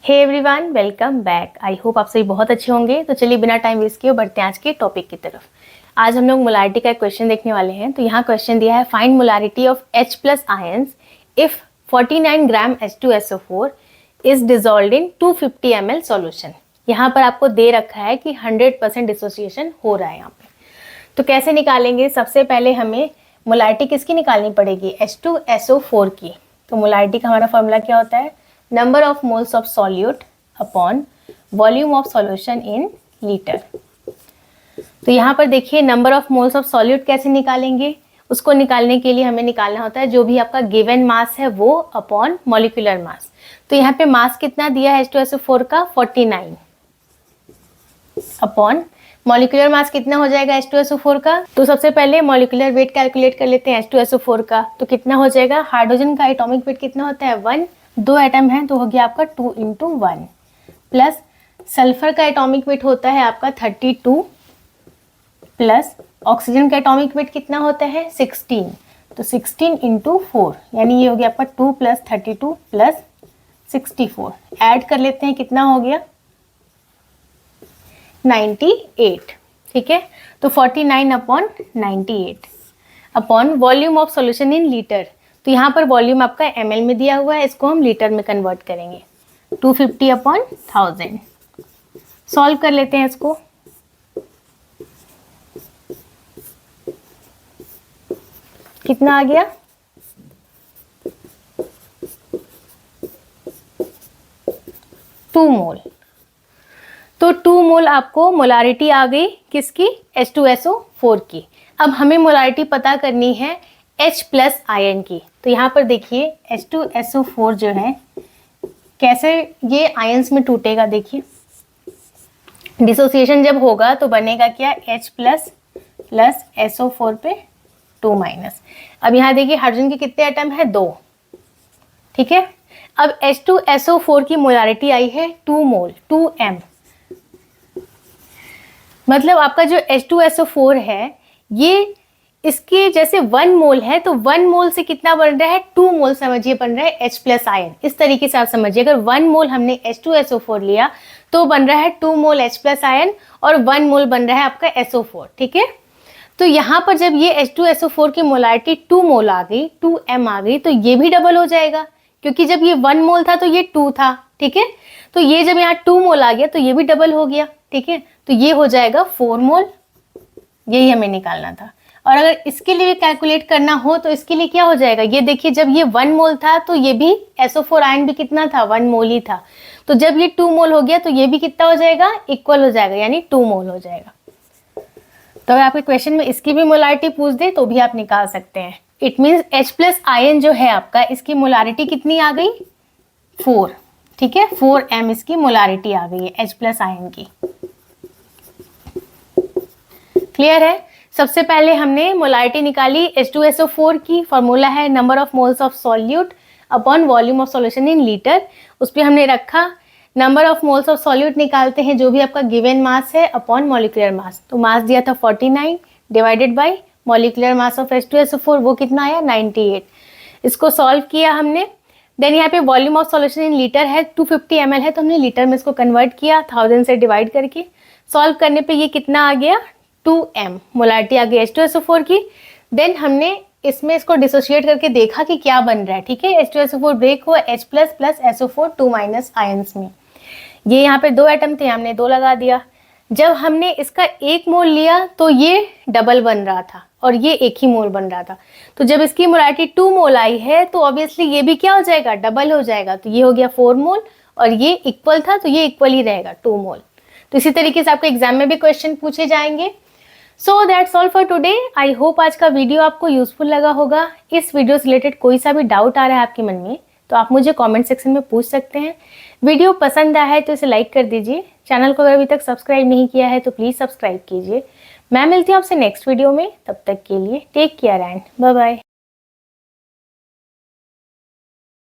Hey everyone, welcome back. I hope आप सभी बहुत अच्छे होंगे। तो चलिए बिना टाइम वेस्ट किए बढ़ते हैं आज के टॉपिक की तरफ। आज हम लोग मोलारिटी का एक क्वेश्चन देखने वाले हैं। तो यहाँ क्वेश्चन दिया है, find molarity of H plus ions if 49 gram H2SO4 is dissolved in 250 ml solution. यहाँ पर आपको दे रखा है कि 100% डिसोसिएशन हो रहा है यहाँ पे। तो कैसे निकालेंगे? सबसे पहले हमें मोलारिटी किसकी निकालनी पड़ेगी? H2SO4 की। तो मोलारिटी का हमारा फॉर्मूला क्या होता है? Number of moles of solute upon volume of solution in litre. तो यहाँ पर देखिए, number of moles of solute कैसे निकालेंगे? उसको निकालने के लिए हमें निकालना होता है जो भी आपका गिवन मास है वो अपॉन मॉलिक्यूलर मास। तो यहाँ पे मास कितना दिया है H2SO4 का? 49 अपॉन मॉलिक्यूलर मास कितना हो जाएगा H2SO4 का? तो सबसे पहले मॉलिक्यूलर वेट कैलकुलेट कर लेते हैं H2SO4 का। तो कितना हो जाएगा? हाइड्रोजन का एटॉमिक वेट कितना होता है? 1। 2 एटम है तो हो गया आपका 2 × 1 प्लस सल्फर का एटॉमिक वेट होता है आपका 32 प्लस ऑक्सीजन का एटॉमिक वेट कितना होता है? 16। तो 16 × 4 यानी ये हो गया आपका 2 + 32 + 64। ऐड कर लेते हैं, कितना हो गया? 98। ठीक है, तो 49 upon 98 upon volume of solution in litre. तो यहाँ पर वॉल्यूम आपका ml में दिया हुआ है, इसको हम लीटर में कन्वर्ट करेंगे। 250 अपॉन 1000। सॉल्व कर लेते हैं इसको। कितना आ गया? 2 मोल। तो 2 मोल आपको मोलारिटी आ गई किसकी? H2SO4 की। अब हमें मोलारिटी पता करनी है H प्लस आयन की। तो यहाँ पर देखिए H2SO4 जो है कैसे ये आयंस में टूटेगा। देखिए डिसोसिएशन जब होगा तो बनेगा क्या? H प्लस प्लस SO4 पे 2-। अब यहाँ देखिए हाइड्रोजन के कितने एटम है? 2। ठीक है, अब H2SO4 की मोलारिटी आई है 2 मोल, 2m। मतलब आपका जो H2SO4 है ये इसके जैसे 1 मोल है तो 1 मोल से कितना बन रहा है? 2 मोल समझिए बन रहा है H प्लस आयन। इस तरीके से आप समझिए, अगर 1 मोल हमने H2SO4 लिया तो बन रहा है 2 मोल H प्लस आयन और 1 मोल बन रहा है आपका SO4। ठीक है, तो यहाँ पर जब ये H2SO4 की मोलारिटी 2 मोल आ गई, 2m आ गई, तो ये भी डबल हो जाएगा क्योंकि जब ये 1 मोल था तो ये 2 था। ठीक है, तो ये जब यहाँ 2 मोल आ गया तो ये भी डबल हो गया। ठीक है, तो ये हो जाएगा 4 मोल। यही हमें निकालना था। और अगर इसके लिए भी कैलकुलेट करना हो तो इसके लिए क्या हो जाएगा? ये देखिए, जब ये 1 मोल था तो ये भी SO4 आयन भी कितना था? 1 मोल ही था। तो जब ये 2 मोल हो गया तो ये भी कितना हो जाएगा? इक्वल हो जाएगा, यानी 2 मोल हो जाएगा। तो अगर आपके क्वेश्चन में इसकी भी मोलारिटी पूछ दे तो भी आप निकाल सकते हैं। It means H plus ion जो है आपका, इसकी मोलारिटी कितनी आ गई? 4। ठीक है, 4m इसकी मोलारिटी आ गई है H प्लस आयन की। क्लियर है? सबसे पहले हमने मोलारिटी निकाली H2SO4 की। फॉर्मूला है number of moles of solute upon volume of solution in litre. उस पर हमने रखा number of moles of solute निकालते हैं जो भी आपका गिवन मास है अपॉन मॉलिक्यूलर मास। तो मास दिया था 49 divided by molecular mass of H2SO4, वो कितना आया? 98। इसको सॉल्व किया हमने। देन यहाँ पे volume of solution in litre है, 250 ml है तो हमने लीटर में इसको कन्वर्ट किया 1000 से डिवाइड करके। सॉल्व करने पे ये कितना आ गया? 2m मोलारिटी आ गई H2SO4 की। देन हमने इसमें इसको डिसोशिएट करके देखा कि क्या बन रहा है। ठीक है, H2SO4 ब्रेक हुआ H plus plus SO4 2- ions में। ये यहाँ पे 2 एटम थे, हमने 2 लगा दिया। जब हमने इसका 1 मोल लिया तो ये डबल बन रहा था और ये 1 ही मोल बन रहा था। तो जब इसकी मोलारिटी 2 मोल आई है तो ऑब्वियसली ये भी क्या हो जाएगा? डबल हो जाएगा। तो ये हो गया 4 मोल और ये इक्वल था तो ये इक्वल ही रहेगा 2 मोल। तो इसी तरीके से आपके एग्जाम में भी क्वेश्चन पूछे जाएंगे। So that's all for today. I hope आज का वीडियो आपको यूजफुल लगा होगा। इस वीडियो से रिलेटेड कोई सा भी डाउट आ रहा है आपके मन में तो आप मुझे कमेंट सेक्शन में पूछ सकते हैं। वीडियो पसंद आया है तो इसे लाइक कर दीजिए। चैनल को अगर अभी तक सब्सक्राइब नहीं किया है तो प्लीज़ सब्सक्राइब कीजिए। मैं मिलती हूँ आपसे नेक्स्ट वीडियो में। तब तक के लिए take care and bye bye.